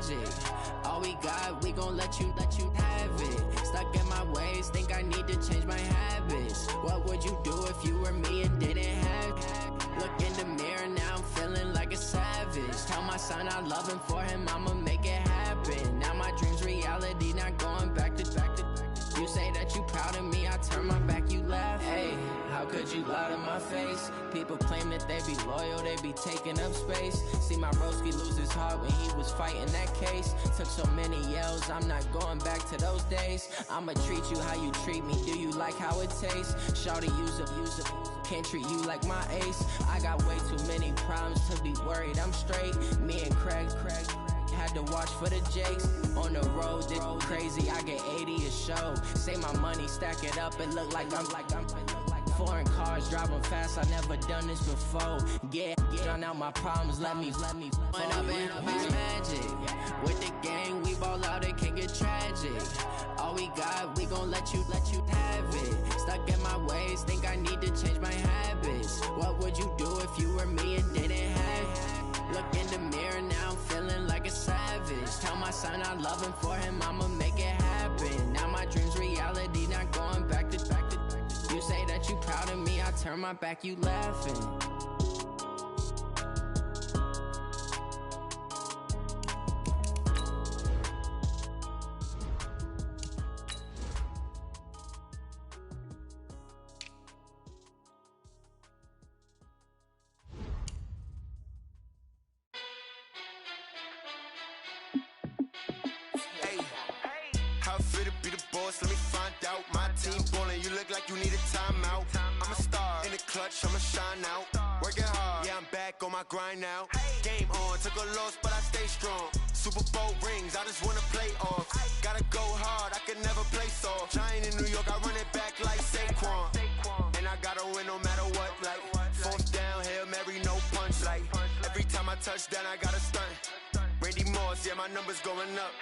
magic. All we got, we gon' let you have it. Stuck in my ways, think I need to change my habits. What would you do if you were me and didn't have it? Look in the mirror, now I'm feeling like a savage. Tell my son I love him, for him I'ma make it happen. Now my dream's reality, not going back to. You say that you proud of me, I turn my back, you laugh. Hey, how could you lie to my face? People claim that they be loyal, they be taking up space. See my broski lose his heart when he was fighting that case. Took so many yells, I'm not going back to those days. I'ma treat you how you treat me, do you like how it tastes? Shawty, use it, can't treat you like my ace. I got way too many problems to be worried, I'm straight. Me and Craig had to watch for the Jakes. On the road, this crazy, I get 80 a show. Say my money, stack it up, it look like I'm foreign cars, driving fast, I never done this before. Get on out my problems, let me Went up in beach magic. With the gang, we ball out, it can get tragic. All we got, we gon' let you have it. Stuck in my ways, think I need to change my habits. What would you do if you were me and didn't have it? Look in the mirror, now I'm feeling like a savage. Tell my son I love him, for him I'ma make it happen. Now my dream's reality, not going back to. You say that you proud of me, I turn my back, you laughing. How fit to be the boss, let me find out. My team ballin', you look like you need a timeout. I'm a star, in the clutch, I'ma shine out. Working hard, yeah, I'm back on my grind now. Game on, took a loss, but I stay strong. Super Bowl rings, I just wanna play off. Gotta go hard, I can never play soft. Giant in New York, I run it back like Saquon. And I gotta win no matter what, like fourth down, Hail Mary, no punch. Like every time I touch down, I gotta stunt. Randy Moss, yeah, my numbers going up.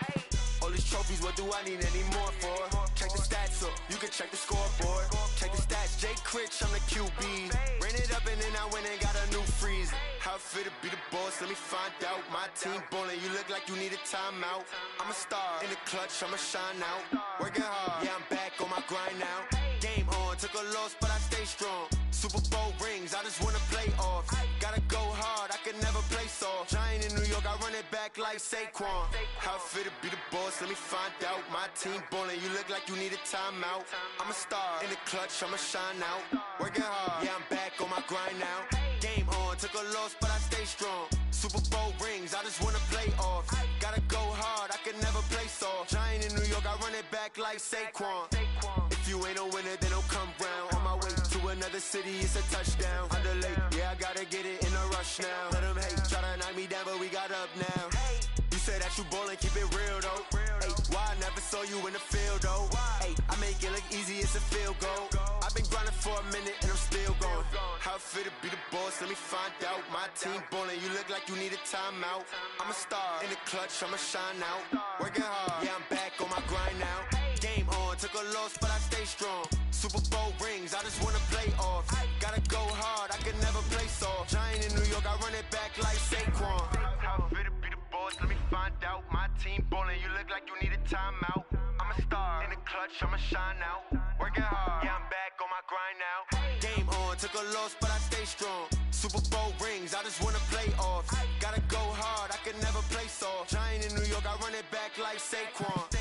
All these trophies, what do I need any more for? Check the stats up, you can check the scoreboard. Check the stats, Jay Critch, I'm the QB. Ran it up and then I went and got a new freeze. How fit to be the boss, let me find out. My team ballin', you look like you need a timeout. I'm a star, in the clutch, I'ma shine out. Working hard, yeah, I'm back on my grind now. Game on, took a loss, but I stay strong. Super Bowl rings, I just wanna play off. Gotta go hard, I can never play soft. Giant in New York, I run it back like Saquon. How fit to be the boss, let me find out. My team ballin', you look like you need a timeout. I'm a star, in the clutch, I'ma shine out. Working hard, yeah, I'm back on my grind now. Game on, took a loss, but I stay strong. Super Bowl rings, I just wanna play off. Gotta go hard, I can never play soft. Giant in New York, I run it back like Saquon. If you ain't a winner, then don't come round. On my way to another city, it's a touchdown. Underlay, yeah, I gotta get it in a rush now. Let them hate, try to knock me down, but we got up now. You say that you ballin', keep it real though. Hey, why I never saw you in the field though? Hey, I make it look easy, it's a field goal. I've been grinding for a minute and I'm still going. How fit to be the boss, let me find out. My team ballin', you look like you need a timeout. I'm a star, in the clutch, I'ma shine out. Working hard, yeah, I'm back on my grind now. Game on, took a loss, but I stay strong. Super Bowl rings, I just wanna play off. Gotta go hard, I can never play soft. Giant in New York, I run it back like Saquon. How fit to be the boss, let me find out. My team ballin', you look like you need a timeout. I'm a star, in the clutch, I'ma shine out. Working hard, yeah, I'm back on my grind now. Game on, took a loss, but I stay strong. Super Bowl rings, I just wanna play off. Gotta go hard, I can never play soft. Giant in New York, I run it back like Saquon.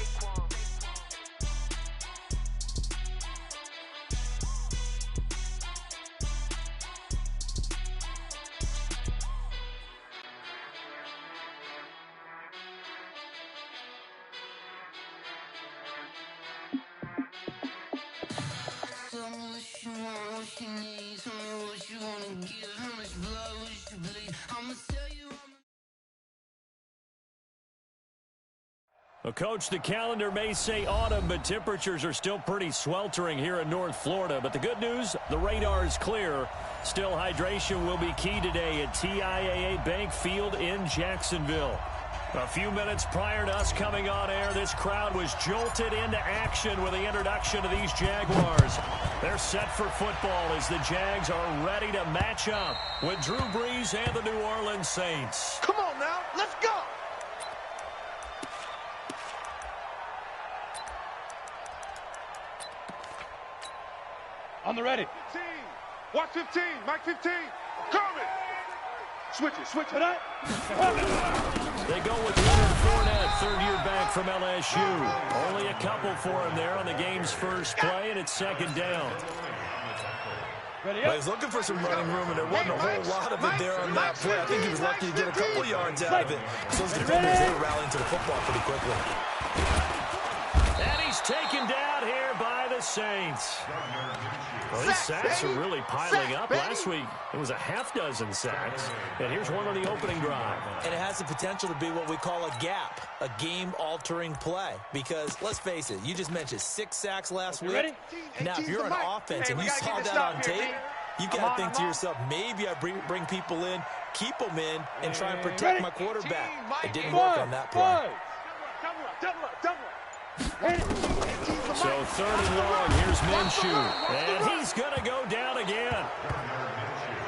Well, Coach, the calendar may say autumn, but temperatures are still pretty sweltering here in North Florida. But the good news, the radar is clear. Still, hydration will be key today at TIAA Bank Field in Jacksonville. A few minutes prior to us coming on air, this crowd was jolted into action with the introduction of these Jaguars. They're set for football as the Jags are ready to match up with Drew Brees and the New Orleans Saints. Come on now, let's go! On the ready. 15. Watch 15. Mike 15. Coming. Switch it. Switch it. They go with Leonard Fournette, third-year back from LSU. Only a couple for him there on the game's first play, and it's second down. Well, he's looking for some running room, and there wasn't a whole lot of it there on that play. I think he was lucky to get a couple yards out of it. So those defenders, they were rallying to the football pretty quickly. And he's taken down here by the Saints. Well, these sacks are really piling up. Last week, it was a half-dozen sacks. And here's one on the opening drive. And it has the potential to be what we call a gap, a game-altering play. Because, let's face it, you just mentioned 6 sacks last week. Now, if you're an offense and you saw that on tape, you got to think to yourself, maybe I bring people in, keep them in, and try and protect my quarterback. It didn't work on that play. So third and long, here's Minshew. And he's going to go down again.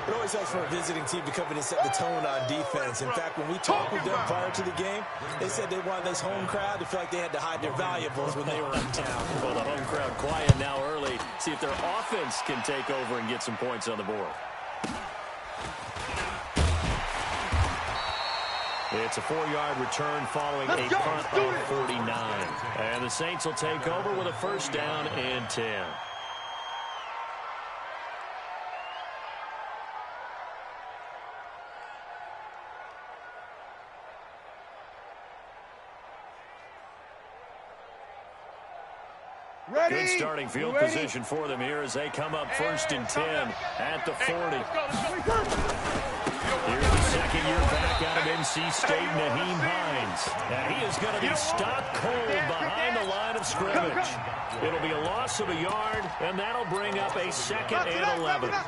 It always helps for a visiting team to come in and set the tone on defense. In fact, when we talked with them prior to the game, they said they wanted this home crowd to feel like they had to hide their valuables when they were in town. Well, the home crowd quiet now early. See if their offense can take over and get some points on the board. It's a 4-yard return following a punt of 49. And the Saints will take over with a first down and 10. Good starting field position for them here as they come up first and 10 at the 40. Here's the second-year back out of NC State, Nyheim Hines. And he is going to be stopped cold behind the line of scrimmage. It'll be a loss of a yard, and that'll bring up a second and 11. At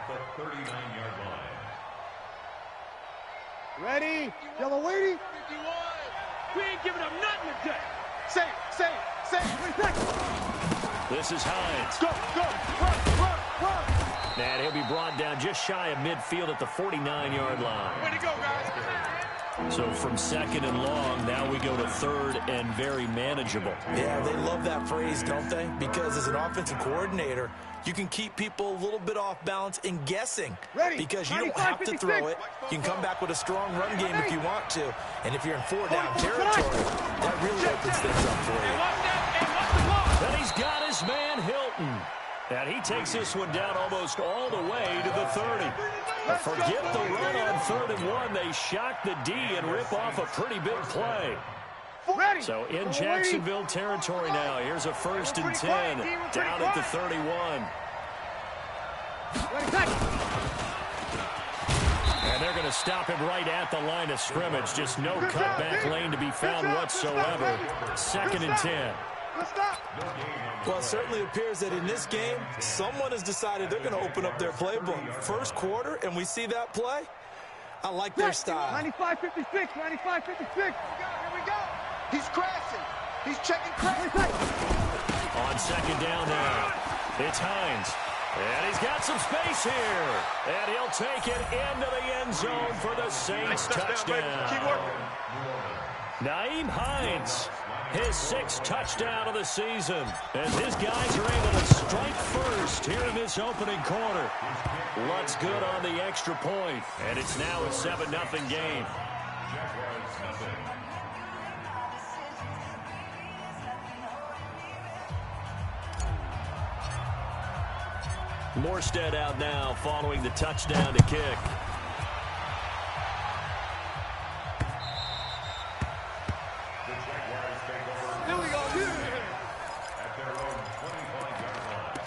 the 39-yard line. Ready? Yellow waiting. We ain't giving up nothing today. Say. This is Hines. Go. Run. And he'll be brought down just shy of midfield at the 49-yard line. Way to go, guys. So from second and long, now we go to third and very manageable. Yeah, they love that phrase, don't they? Because as an offensive coordinator, you can keep people a little bit off balance and guessing. Because you don't have to throw it. You can come back with a strong run game if you want to. And if you're in 4-down territory, that really opens things up for you. And he's got his man Hilton. And he takes this one down almost all the way to the 30. But forget the run on 3rd and 1. They shock the D and rip off a pretty big play. So in Jacksonville territory now. Here's a first and 10 down at the 31. And they're going to stop him right at the line of scrimmage. Just no cutback lane to be found whatsoever. Second and 10. Well, it certainly appears that in this game, someone has decided they're going to open up their playbook. First quarter, and we see that play. I like their style. 95-56, 95-56. Here we go. He's crashing. He's checking crash. On second down now, it's Hines. And he's got some space here. And he'll take it into the end zone for the Saints touchdown. Keep working. Nyheim Hines, his 6th touchdown of the season. And his guys are able to strike first here in this opening quarter. Looks good on the extra point. And it's now a 7-0 game. Morstead out now following the touchdown to kick. Here we go. At their own 25-yard line.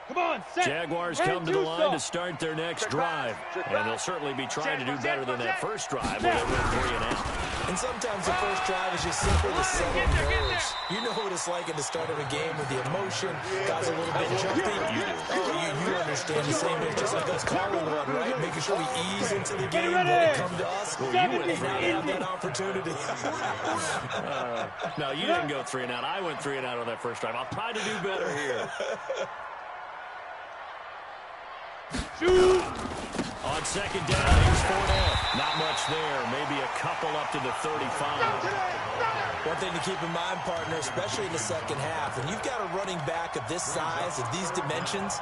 Come on, set. Jaguars come to the line to start their next drive. And they'll certainly be trying to do better than that first drive where they went 3 and out. And sometimes the first drive is just simple to settle nerves. You know what it's like at the start of a game with the emotion, guys a little bit jumpy. You understand the same as just like us calling one, right? Making sure we ease into the game when it comes to us. Well, you wouldn't have that opportunity. No, you didn't go 3 and out. I went 3 and out on that first drive. I'll try to do better here. Shoot! On second down, here's Fournette. Not much there. Maybe a couple up to the 35. One thing to keep in mind, partner, especially in the second half, when you've got a running back of this size, of these dimensions,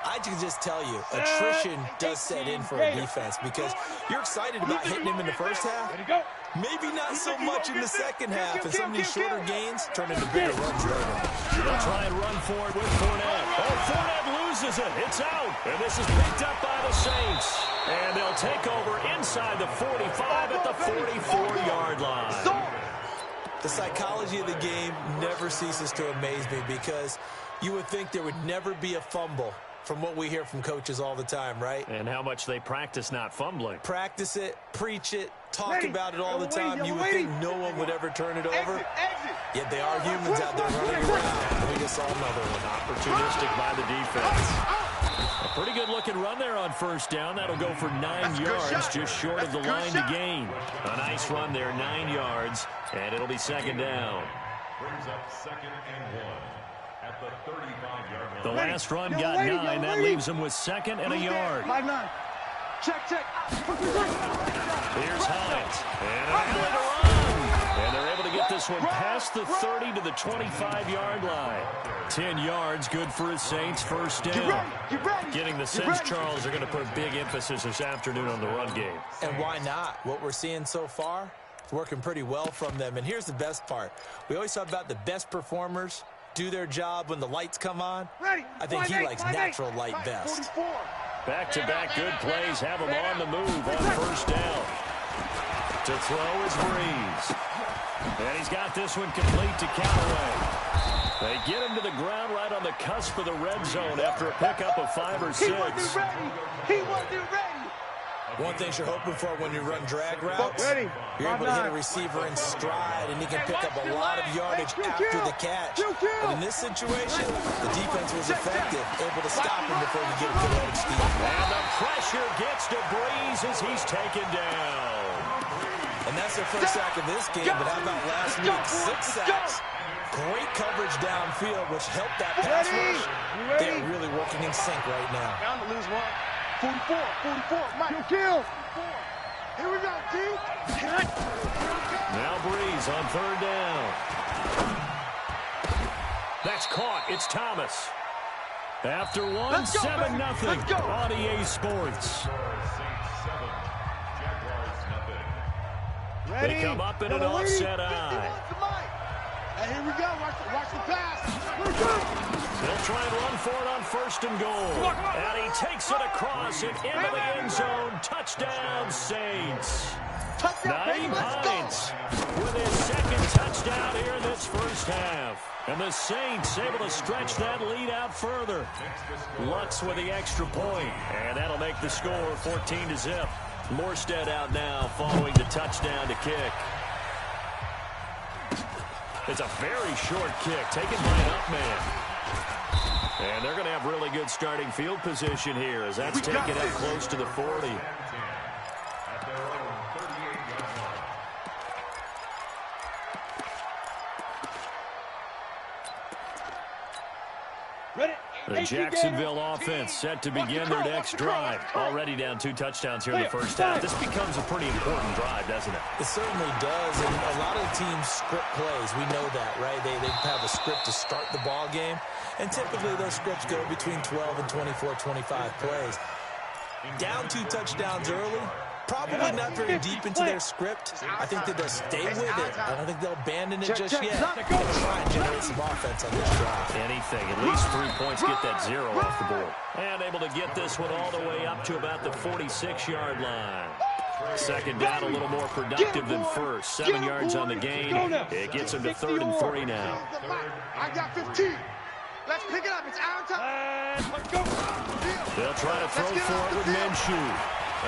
I can just tell you, attrition does set in for a defense because you're excited about hitting him in the first half. Maybe not so much in the second half, and some of these shorter gains turn into bigger runs later. They'll try and run for it with Fournette. Oh, Fournette loses it. It's out. And this is picked up by the Saints. And they'll take over inside the 45 at the 44-yard line. The psychology of the game never ceases to amaze me because you would think there would never be a fumble from what we hear from coaches all the time, right? And how much they practice not fumbling. Practice it, preach it, talk about it all the time. You would think no one would ever turn it over. Yet they are humans out there running around. We just saw another one. Opportunistic by the defense. A pretty good-looking run there on first down. That'll go for 9 yards, just short of the line to gain. A nice run there, 9 yards, and it'll be second down. Brings up 2nd and 1 at the 35-yard line. The last run got 9. That leaves him with 2nd and a yard. 5-9. Check. Here's Hines. And an alley to run. And they're able to get this one past the 30 to the 25-yard line. 10 yards, good for his Saints. First down. Getting the sense Charles are going to put a big emphasis this afternoon on the run game. And why not? What we're seeing so far, it's working pretty well from them. And here's the best part. We always talk about the best performers do their job when the lights come on. I think he likes natural light best. Back-to-back good plays have him on the move on first down. To throw is Breeze. And he's got this one complete to Callaway. They get him to the ground right on the cusp of the red zone after a pickup of 5 or 6. He wasn't ready. One thing you're hoping for when you run drag routes, you're able to hit a receiver in stride, and he can pick up a lot of yardage after the catch. But in this situation, the defense was effective, able to stop him before you get a kinetic speed. And the pressure gets to Breeze as he's taken down. And that's their first sack of this game, but how about last week? 6 sacks. Great coverage downfield, which helped that pass rush. They're really working in sync right now. Bound to lose one. 44, Mike. Kill. Here we go, T. Now Breeze on third down. That's caught. It's Thomas. After one, 7-0 on EA Sports. Ready? They come up in an offset eye. And here we go. Watch the pass. They'll try and run for it on first and goal. And he takes it across and into the end zone. Touchdown, Saints. Naeem Hines with his second touchdown here in this first half. And the Saints able to stretch that lead out further. Lutz with the extra point. And that'll make the score 14-0. Morstead out now following the touchdown to kick. It's a very short kick taken by an up man. And they're going to have really good starting field position here as that's taken up close to the 40. The Jacksonville offense set to begin their next drive. Already down 2 touchdowns here in the first half. This becomes a pretty important drive, doesn't it? It certainly does, and a lot of the teams script plays. We know that, right? They have a script to start the ball game, and typically those scripts go between 12 and 24, 25 plays. Down 2 touchdowns early, probably not very deep into their script. I think that they'll stay with it. I don't think they'll abandon it just yet. They'll try and generate some offense on this drive. Anything. At least 3 points get that 0 off the board. And able to get this one all the way up to about the 46-yard line. Second down a little more productive than first. 7 yards on the gain. It gets them to 3rd and 3 now. I got 15. Let's pick it up. It's our time. Let's go. They'll try to throw for it with Minshew.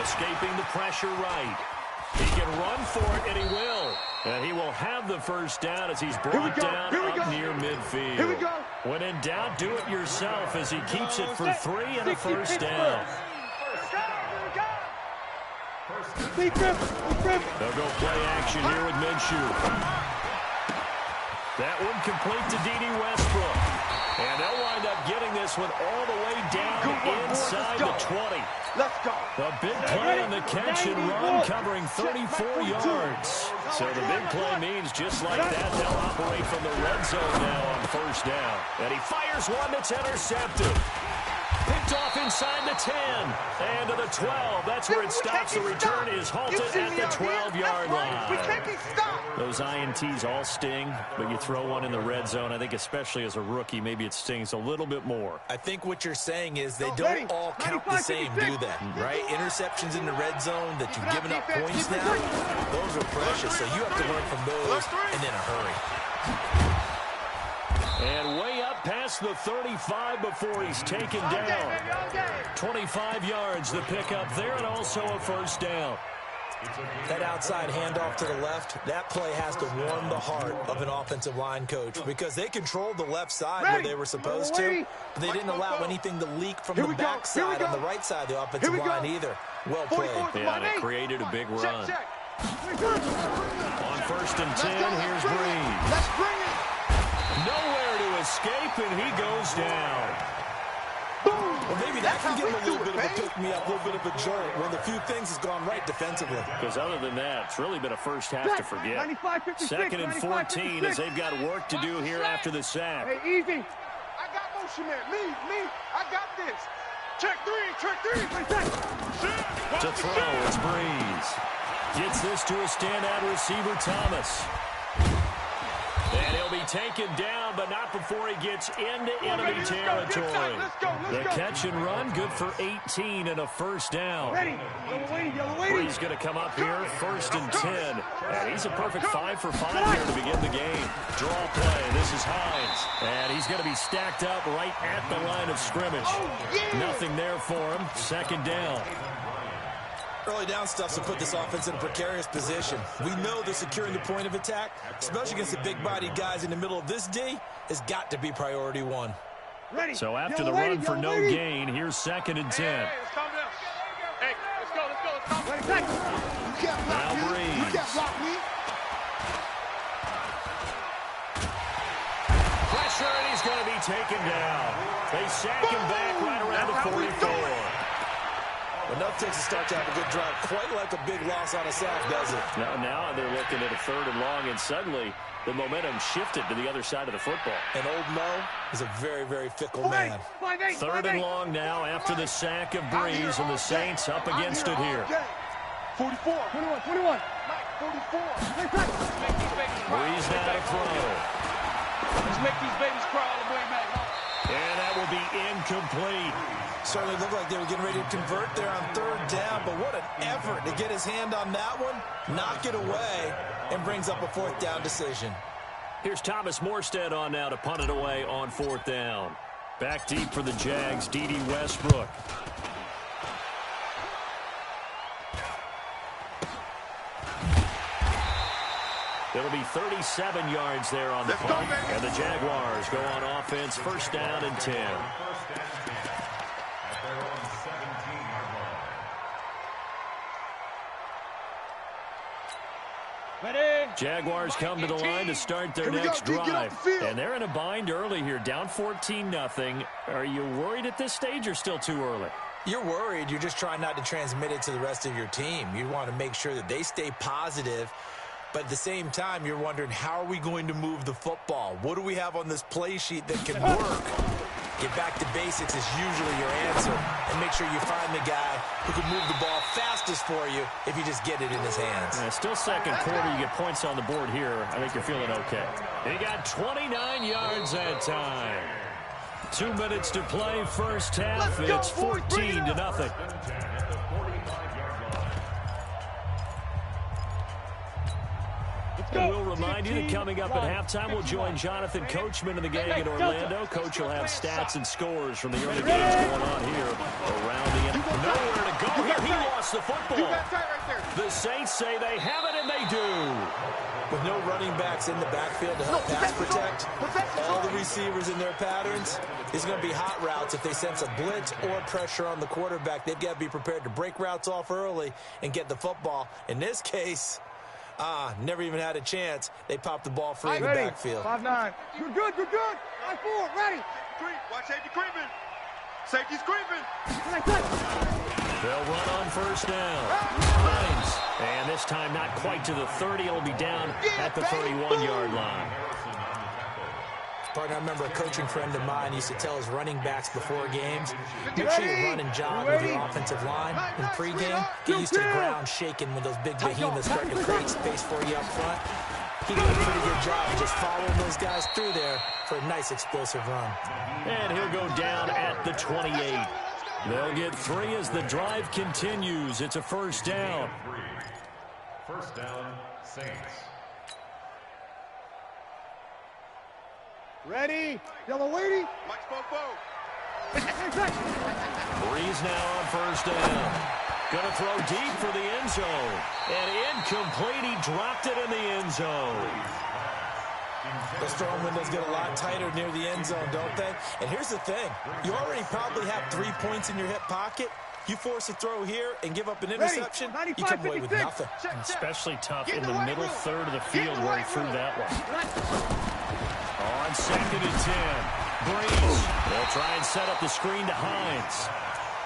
Escaping the pressure right. He can run for it, and he will. And he will have the first down as he's brought down up near midfield. Here we go. When in doubt, do it yourself as he keeps it for 3 and a first down. They'll go play action here with Minshew. That one complete to D.D. Westbrook. And they'll wind up getting this this one all the way down inside the 20. Let's go. A big play on the catch and run, covering 34 yards. So the big play means just like that, they'll operate from the red zone now on first down. And he fires one that's intercepted. Picked off inside the 10 and to the 12. That's where it stops. The return is halted at the 12-yard line. We can't be stopped. Those INTs all sting, but you throw one in the red zone. I think especially as a rookie, maybe it stings a little bit more. I think what you're saying is they don't all count the same, do they? Right? Interceptions in the red zone that you've given up points now, those are precious. So you have to learn from those and in a hurry. And way up past the 35 before he's taken down. 25 yards the pickup there, and also a first down. That outside handoff to the left, that play has to warm the heart of an offensive line coach because they controlled the left side where they were supposed to. But they didn't allow anything to leak from the backside on the right side of the offensive line either. Well played. Yeah, and it created a big run. On first and 10, here's Breeze. Let's bring it. Nowhere to escape, and he goes down. Well, maybe that can give him a little bit of a pick-me-up, a little bit of a jolt. One of the few things has gone right defensively. Because other than that, it's really been a first half to forget. 2nd and 14 as they've got work to do here after the sack. Hey, easy. I got motion, man. Me. I got this. Check three. To throw, it's Breeze. Gets this to a standout receiver, Thomas. And he'll be taken down, but not before he gets into enemy territory. The catch and run, good for 18 and a first down. Breeze going to come up here, 1st and 10. And he's a perfect 5 for 5 here to begin the game. Draw play, this is Hines. And he's going to be stacked up right at the line of scrimmage. Nothing there for him, 2nd down. Early down stuff to put this offense in a precarious position. We know they're securing the point of attack, especially against the big-bodied guys in the middle of this D, has got to be priority 1. So after the run for no gain, here's 2nd and 10. Hey, let's calm down. Hey, let's go. You can't block me. Breeze. You can't block me. Pressure, and he's going to be taken down. They sack him back right around the 44. Enough takes to start to have a good drive. Quite like a big loss on a sack, does it? Now they're looking at a 3rd and long, and suddenly the momentum shifted to the other side of the football. And old Mo is a very, very fickle man. 3rd and long now after the sack of Breeze, and the Saints up against it here. 44. 21. Mike, 44. Breeze now to throw. Let's make these babies crawl all the way back. And that will be incomplete. Certainly looked like they were getting ready to convert there on 3rd down, but what an effort to get his hand on that one, knock it away, and brings up a 4th down decision. Here's Thomas Morstead on now to punt it away on 4th down. Back deep for the Jags, D.D. Westbrook. It'll be 37 yards there on the punt, and the Jaguars go on offense, 1st down and 10. Jaguars come to the line to start their next drive. And they're in a bind early here, down 14-0. Are you worried at this stage or still too early? You're worried. You're just trying not to transmit it to the rest of your team. You want to make sure that they stay positive. But at the same time, you're wondering, how are we going to move the football? What do we have on this play sheet that can work? Get back to basics is usually your answer. And make sure you find the guy who can move the ball fastest for you if you just get it in his hands. Yeah, still 2nd quarter. You get points on the board here. I think you're feeling okay. He got 29 yards that time. 2 minutes to play first half. It's 14-0. And we'll remind you that coming up at halftime, we'll join Jonathan Coachman and the gang in Orlando. Coach will have stats and scores from the early games going on here around the end. Nowhere to go here. He lost the football. The Saints say they have it, and they do. With no running backs in the backfield to help pass protect, all the receivers in their patterns, it's going to be hot routes. If they sense a blitz or pressure on the quarterback, they've got to be prepared to break routes off early and get the football. In this case, never even had a chance. They popped the ball free in the backfield. 5-9. You're good. 5-4. Ready. creep. Watch safety creeping. Safety's creeping. They'll run on first down. Hines. And this time not quite to the 30. It'll be down at the 31-yard line. Partner, I remember a coaching friend of mine used to tell his running backs before games, make sure you run and jog with your offensive line. In pregame, get used to the ground shaking when those big behemoths start to create space for you up front. He did a pretty good job of just following those guys through there for a nice explosive run. And he'll go down at the 28. They'll get 3 as the drive continues. It's a first down. First down, Saints. Ready? Yellow lady. Mike Spopo. Breeze now on first down. Gonna throw deep for the end zone. And incomplete. He dropped it in the end zone. Those throwing windows get a lot tighter near the end zone, don't they? And here's the thing. You already probably have 3 points in your hip pocket. You force a throw here and give up an interception, you come away with nothing. Especially tough in the middle third of the field where he threw that one. On 2nd and 10. Breeze. They'll try and set up the screen to Hines.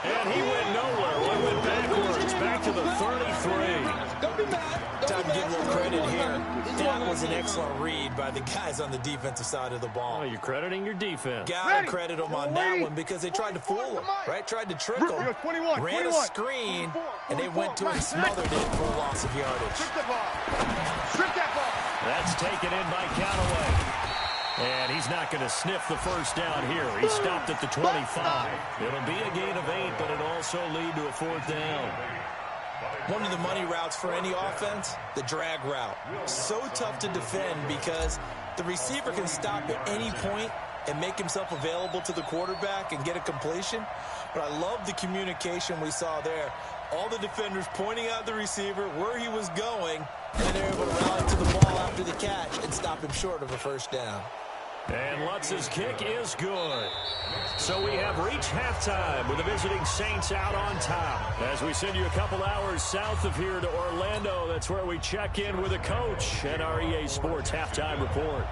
And he went nowhere. He went backwards, back to the 33. Don't be mad. Time to give a little credit here. That was an excellent read by the guys on the defensive side of the ball. Oh, you're crediting your defense. Gotta credit them on that one because they tried to fool him, right? Tried to trick him. Ran a screen, and they went to it and smothered it for a loss of yardage. Strip that ball. That's taken in by Callaway. And he's not going to sniff the first down here. He stopped at the 25. It'll be a gain of 8, but it'll also lead to a 4th down. One of the money routes for any offense, the drag route. So tough to defend because the receiver can stop at any point and make himself available to the quarterback and get a completion. But I love the communication we saw there. All the defenders pointing out the receiver, where he was going, and they're able to rally to the ball after the catch and stop him short of a first down. And Lutz's kick is good. So we have reached halftime with the visiting Saints out on top. As we send you a couple hours south of here to Orlando, that's where we check in with the coach and our EA Sports halftime report.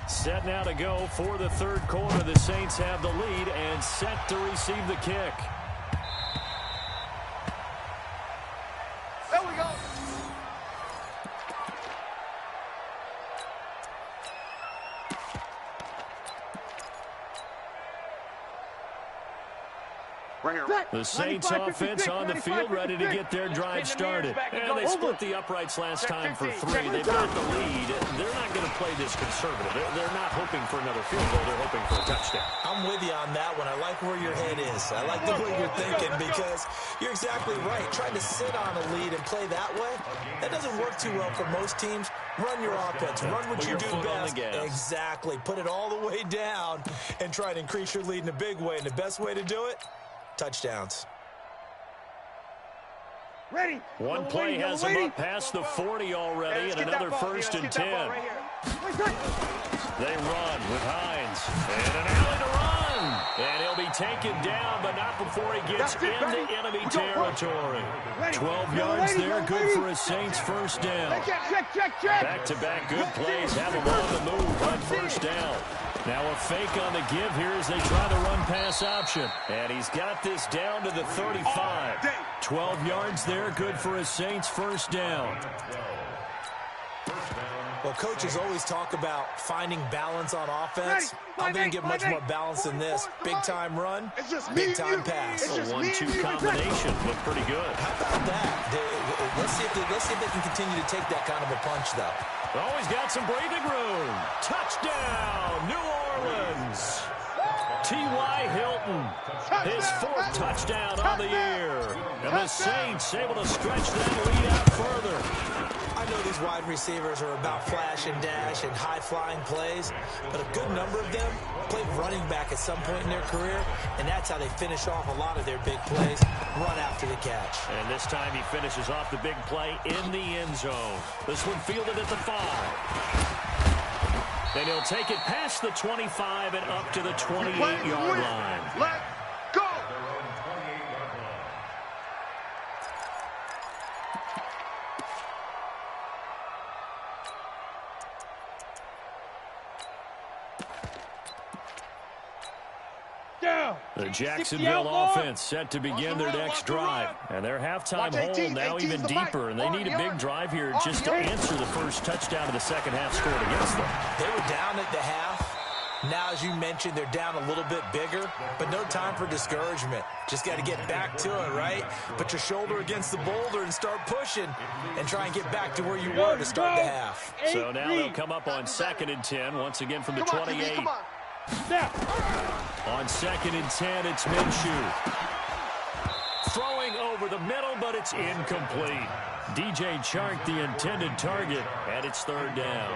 Set now to go for the 3rd quarter. The Saints have the lead and set to receive the kick. There we go. Right here. The Saints offense on the field ready to get their drive started. And they split the uprights last time for 3. They've got the lead. They're not going to play this conservative. They're not hoping for another field goal. They're hoping for a touchdown. I'm with you on that one. I like where your head is. I like the way you're thinking because you're exactly right. Trying to sit on a lead and play that way, that doesn't work too well for most teams. Run your offense. Run what you do best. Exactly. Put it all the way down and try to increase your lead in a big way. And the best way to do it, touchdowns. Ready. One play has them up past the 40 already, and another 1st and 10. They run with Hines. And an alley to run. And he'll be taken down, but not before he gets into enemy territory. 12 yards there, good for a Saints first down. Back-to-back good plays have them on the move on first down. Now a fake on the give here as they try the run-pass option. And he's got this down to the 35. 12 yards there, good for a Saints first down. Well, coaches always talk about finding balance on offense. I'm going to get much more balance than this. Big-time run, big-time pass. A 1-2 combination looked pretty good. How about that? Let's see if they can continue to take that kind of a punch, though. Always got some breathing room. Touchdown, New Orleans. T.Y. Hilton, his 4th touchdown on the year. And the Saints able to stretch that lead out further. I know these wide receivers are about flash and dash and high-flying plays, but a good number of them played running back at some point in their career, and that's how they finish off a lot of their big plays, run after the catch. And this time he finishes off the big play in the end zone. This one fielded at the 5. Then he'll take it past the 25 and up to the 28-yard line. Let's go. The Jacksonville offense set to begin their next drive. And their halftime hole now even deeper. And they need a big drive here just to answer the first touchdown of the second half scored against them. They were down at the half. Now, as you mentioned, they're down a little bit bigger, but no time for discouragement. Just got to get back to it, right? Put your shoulder against the boulder and start pushing and try and get back to where you were to start the half. So now they'll come up on 2nd and 10, once again from the 28. On 2nd and 10, it's Minshew. Throwing over the middle, but it's incomplete. DJ Chark, the intended target, and it's 3rd down.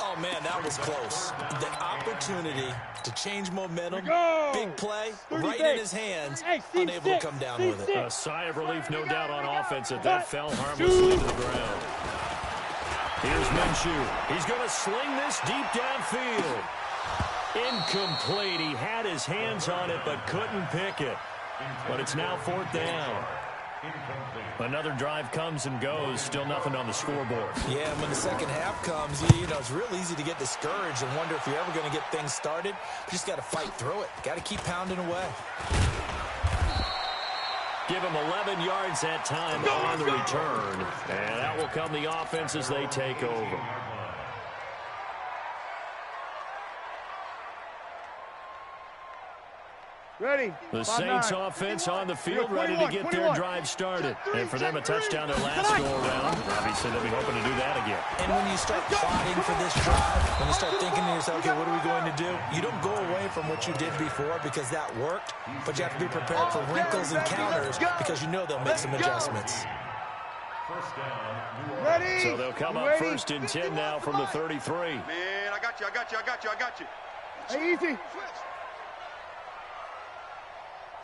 Oh, man, that was close. The opportunity to change momentum, big play, right in his hands, unable to come down with it. A sigh of relief, no doubt, on offense that fell harmlessly to the ground. Here's Minshew. He's going to sling this deep downfield. Incomplete. He had his hands on it, but couldn't pick it. But it's now 4th down. Another drive comes and goes. Still nothing on the scoreboard. Yeah, and when the second half comes, you know, it's real easy to get discouraged and wonder if you're ever going to get things started. You just got to fight through it. Got to keep pounding away. Give him 11 yards that time on the return. And that will come the offense as they take over. Ready. The Saints offense on the field, ready to get their drive started. And for them, a touchdown their last go-around. Obviously, they'll be hoping to do that again. And when you start plotting for this drive, when you start thinking to yourself, okay, what are we going to do? You don't go away from what you did before because that worked, but you have to be prepared for wrinkles and counters because you know they'll make some adjustments. Ready. So they'll come up 1st and 10 now from the 33. Man, I got you. Hey, easy.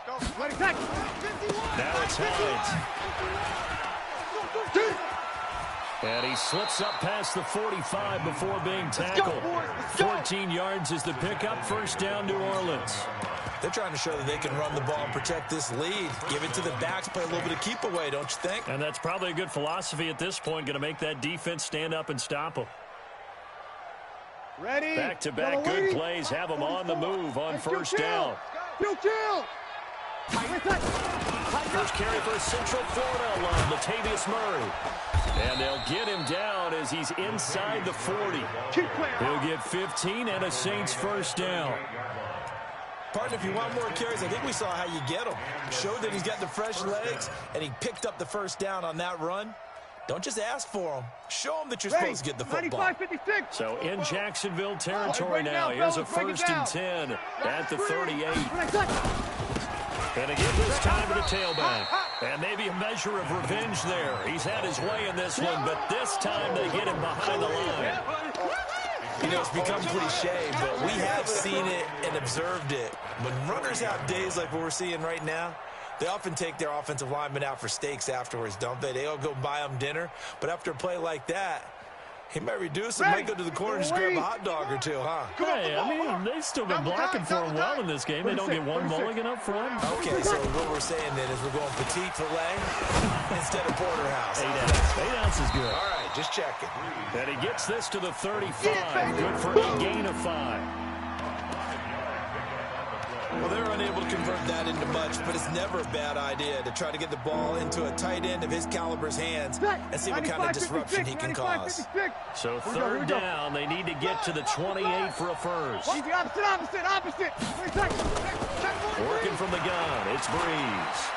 Now it's Hines. And he slips up past the 45 before being tackled. 14 yards is the pickup. 1st down, New Orleans. They're trying to show that they can run the ball and protect this lead. Give it to the backs, play a little bit of keep away, don't you think? And that's probably a good philosophy at this point. Going to make that defense stand up and stop them. Ready. Back-to-back good plays have them on the move on 1st down. Chill. First carry for Central Florida alum, Latavius Murray. And they'll get him down as he's inside the 40. He'll get 15 and a Saints 1st down. Partner, if you want more carries, I think we saw how you get them. Showed that he's got the fresh legs, and he picked up the 1st down on that run. Don't just ask for them. Show them that you're supposed to get the football. So in Jacksonville territory now. Here's a 1st and 10 at the 38. And again this time to the tailback. And maybe a measure of revenge there. He's had his way in this one, but this time they get him behind the line. You know, it's become cliche, but we have seen it and observed it. When runners have days like what we're seeing right now, they often take their offensive linemen out for steaks afterwards, don't they? They all go buy them dinner. But after a play like that, he might reduce him, might go to the corner and just grab a hot dog or two, huh? Hey, I mean, they've still been blocking for him well in this game. They don't get one mulligan up front. Okay, so what we're saying then is we're going petite filet instead of porterhouse. 8 ounces is good. All right, just checking. And he gets this to the 35. Good for a gain of 5. Well, they're unable to convert that into much, but it's never a bad idea to try to get the ball into a tight end of his caliber's hands and see what kind of disruption he can cause. So 3rd down, they need to get to the 28 for a first. Opposite. Working from the gun, it's Breeze.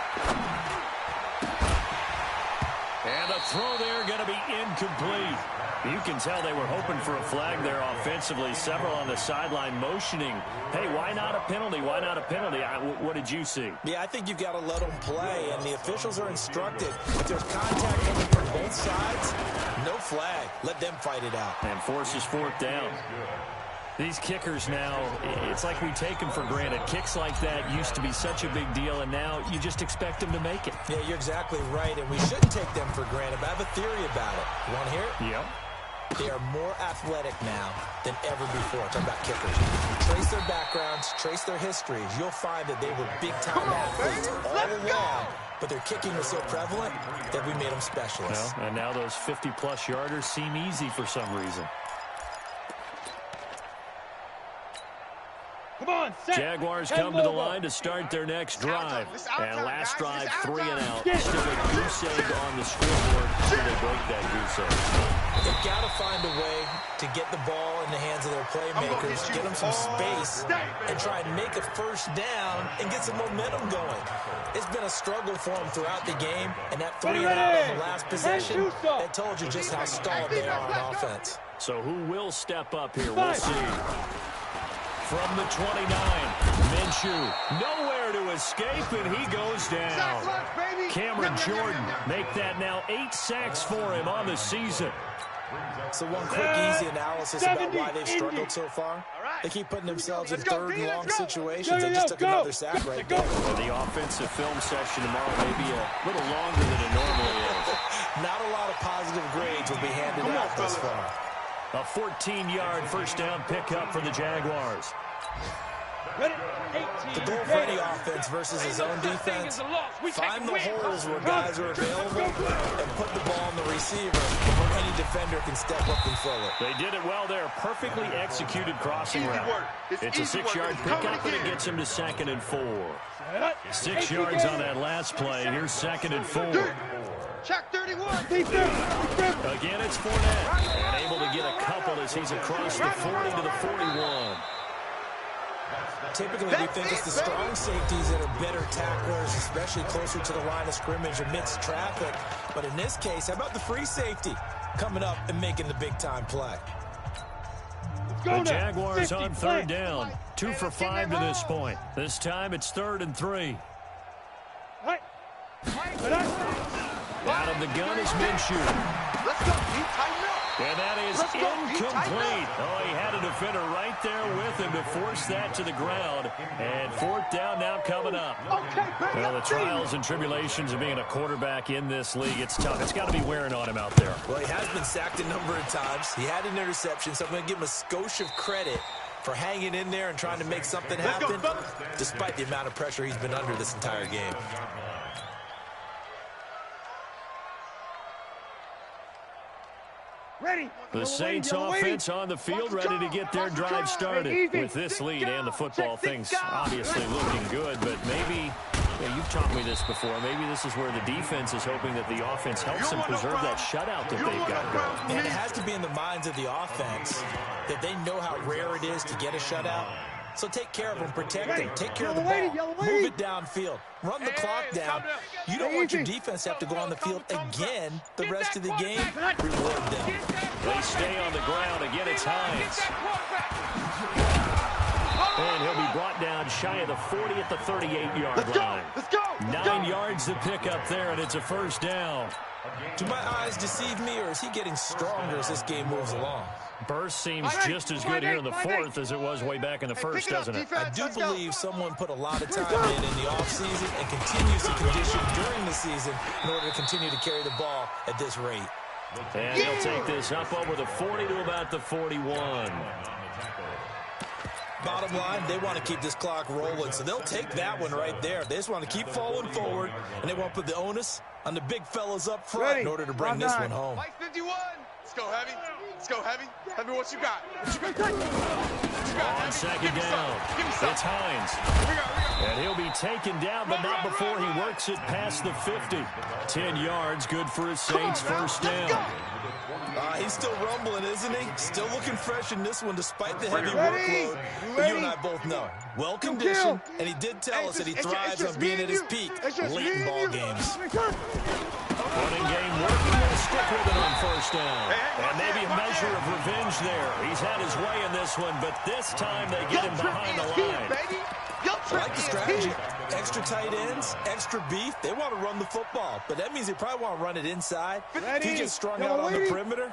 And the throw there going to be incomplete. You can tell they were hoping for a flag there offensively. Several on the sideline motioning, hey, why not a penalty? Why not a penalty? What did you see? Yeah, I think you've got to let them play, and the officials are instructed. If there's contact coming from both sides, no flag. Let them fight it out. And forces 4th down. These kickers now, it's like we take them for granted. Kicks like that used to be such a big deal, and now you just expect them to make it. Yeah, you're exactly right, and we shouldn't take them for granted, but I have a theory about it. You want to hear it? Yep. They are more athletic now than ever before. Talking about kickers. Trace their backgrounds, trace their histories. You'll find that they were big-time athletes all along, but their kicking was so prevalent that we made them specialists. Well, and now those 50-plus yarders seem easy for some reason. Come on, set. Jaguars come to the line to start their next drive. And last drive, 3 and out. Still a goose egg on the scoreboard. Should they break that goose egg? They've got to find a way to get the ball in the hands of their playmakers, get them some space, and try and make a first down and get some momentum going. It's been a struggle for them throughout the game, and that 3 and out on the last possession, that told you just how stalled they are on offense. So who will step up here? We'll see. From the 29, Minshew, nowhere to escape, and he goes down. Cameron Jordan make that now 8 sacks for him on the season. So one quick, easy analysis about why they've struggled so far. They keep putting themselves in third and long situations. They just took another sack right there. The offensive film session tomorrow may be a little longer than it normally is. Not a lot of positive grades will be handed out thus far. A 14-yard first down pickup for the Jaguars. The goal for any offense versus his own defense, find the holes where guys are available and put the ball on the receiver before any defender can step up and fill it. They did it well there. Perfectly executed crossing route. It's a 6-yard pickup, and it gets him to 2nd and 4. 6 yards on that last play. Here's 2nd and 4. Check 31. Again, it's Fournette. And able to get a couple as he's across the 40 to the 41. Typically, we think it's the strong safeties that are better tacklers, especially closer to the line of scrimmage amidst traffic. But in this case, how about the free safety coming up and making the big-time play? The Jaguars on 3rd down. 2 for 5 to this point. This time it's 3rd and 3. Out of the gun is Minshew. Let's go. And that is incomplete. Oh, he had a defender right there with him to force that to the ground. And 4th down now coming up. Well, the trials and tribulations of being a quarterback in this league, it's tough. It's got to be wearing on him out there. Well, he has been sacked a number of times. He had an interception, so I'm going to give him a skosh of credit for hanging in there and trying to make something happen, despite the amount of pressure he's been under this entire game. The Saints offense on the field, ready to get their drive started. With this lead and the football, things obviously looking good, but maybe, you've taught me this before, maybe this is where the defense is hoping that the offense helps them preserve that shutout that they've got going. And it has to be in the minds of the offense that they know how rare it is to get a shutout. So take care of them, protect them, take care of the ball, move it downfield, run the clock down. You don't want your defense to have to go on the field again the rest of the game. Reward them. They stay on the ground. Again, it's Hines. And he'll be brought down shy of the 40 at the 38-yard line. 9 yards to pick up there, and it's a first down. Do my eyes deceive me, or is he getting stronger as this game moves along? Burst seems just as good here in the 4th as it was way back in the 1st, doesn't it? I do believe someone put a lot of time in the offseason and continues to condition during the season in order to continue to carry the ball at this rate. And he'll take this up over the 40 to about the 41. Bottom line, they want to keep this clock rolling, so they'll take that one right there. They just want to keep falling forward, and they want to put the onus on the big fellas up front in order to bring this one home. Mike 51. Let's go, Heavy. Let's go, Heavy. Heavy, what you got? What you got? On 2nd down, it's Hines. And he'll be taken down, but not before he works it past the 50. 10 yards, good for his Saints first down. He's still rumbling, isn't he? Still looking fresh in this one despite the heavy workload. But you and I both know. Well-conditioned, and he did tell us that he thrives on being at his peak late in ball games. Running game working. He'll stick with it on first down. And maybe a measure of revenge there. He's had his way in this one, but this time they get him behind the line. I like the strategy. Extra tight ends, extra beef. They want to run the football, but that means they probably want to run it inside. If you get strung out on the perimeter,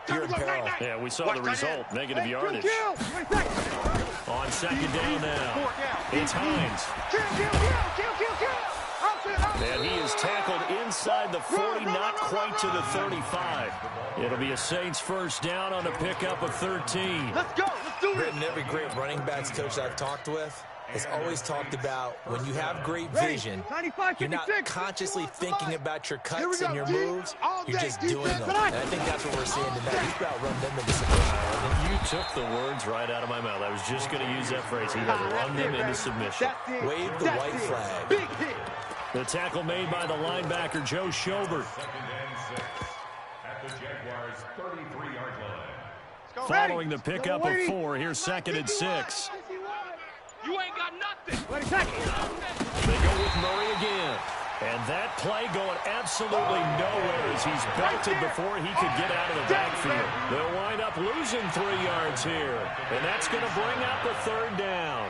you're in peril. Yeah, we saw the result. Negative yardage. On 2nd down now, it's Hines. And he is tackled inside the 40, not quite to the 35. It'll be a Saints first down on a pickup of 13. Let's go. Let's do it. And every great running backs coach I've talked with has always talked about when you have great vision, you're not consciously thinking about your cuts and your moves, you're just doing them. And I think that's what we're seeing tonight. He's about to run them into some. You took the words right out of my mouth. I was just going to use that phrase. He has run them into submission. Wave the white flag. Big hit. The tackle made by the linebacker, Joe Schobert. At the Jaguars' 33-yard line. Following the pickup of 4, here's 2nd and 6. You ain't got nothing. They go with Murray again. And that play going absolutely nowhere as he's belted before he could get out of the backfield. They'll wind up losing 3 yards here. And that's going to bring up the 3rd down.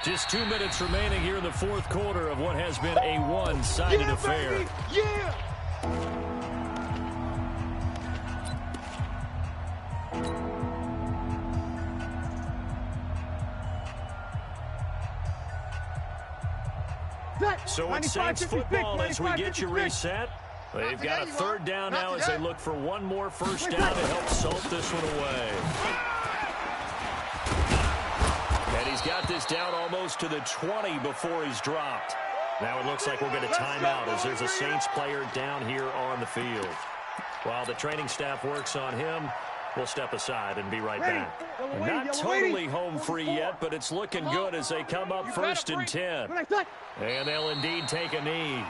Just 2 minutes remaining here in the 4th quarter of what has been a one-sided affair. Baby. Yeah. So it's Saints football as we get you reset. They've got a 3rd down now as they look for one more first down to help salt this one away. And he's got this down almost to the 20 before he's dropped. Now it looks like we'll get a timeout as there's a Saints player down here on the field. While the training staff works on him, we'll step aside and be right back. Not totally home free yet, but it's looking good as they come up 1st and 10. And they'll indeed take a knee.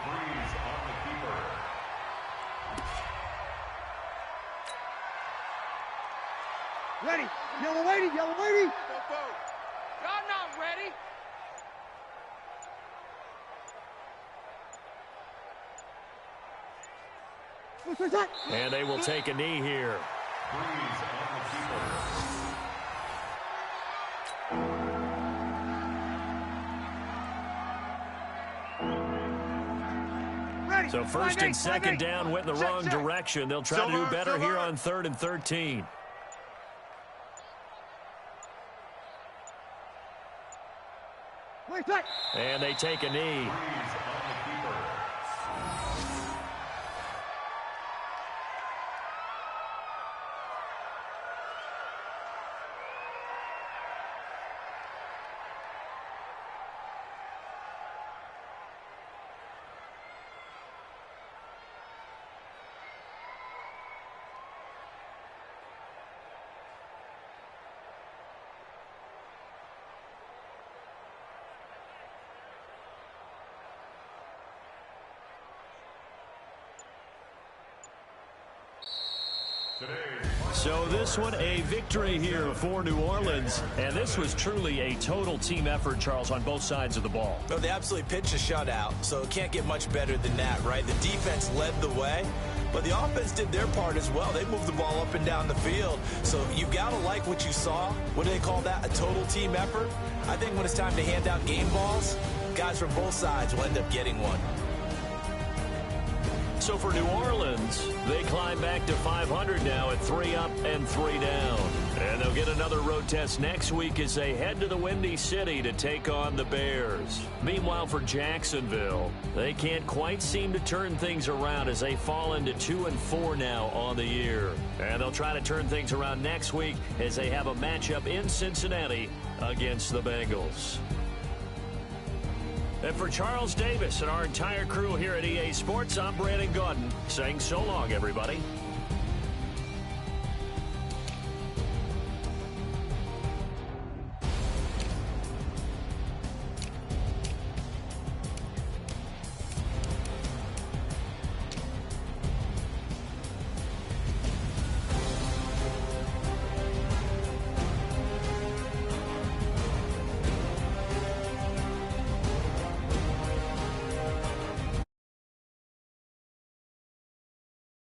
Ready. Yellow lady. Yellow lady. Y'all not ready. And they will take a knee here. So 1st and 2nd down went in the wrong direction. They'll try to do better here on 3rd and 13. And they take a knee. So this one, a victory here for New Orleans. And this was truly a total team effort, Charles, on both sides of the ball. Well, they absolutely pitched a shutout, so it can't get much better than that, right? The defense led the way, but the offense did their part as well. They moved the ball up and down the field. So you've got to like what you saw. What do they call that? A total team effort? I think when it's time to hand out game balls, guys from both sides will end up getting one. So for New Orleans, they climb back to 500 now at 3 up and 3 down. And they'll get another road test next week as they head to the Windy City to take on the Bears. Meanwhile, for Jacksonville, they can't quite seem to turn things around as they fall into 2-4 now on the year. And they'll try to turn things around next week as they have a matchup in Cincinnati against the Bengals. And for Charles Davis and our entire crew here at EA Sports, I'm Brandon Gaudin saying so long, everybody.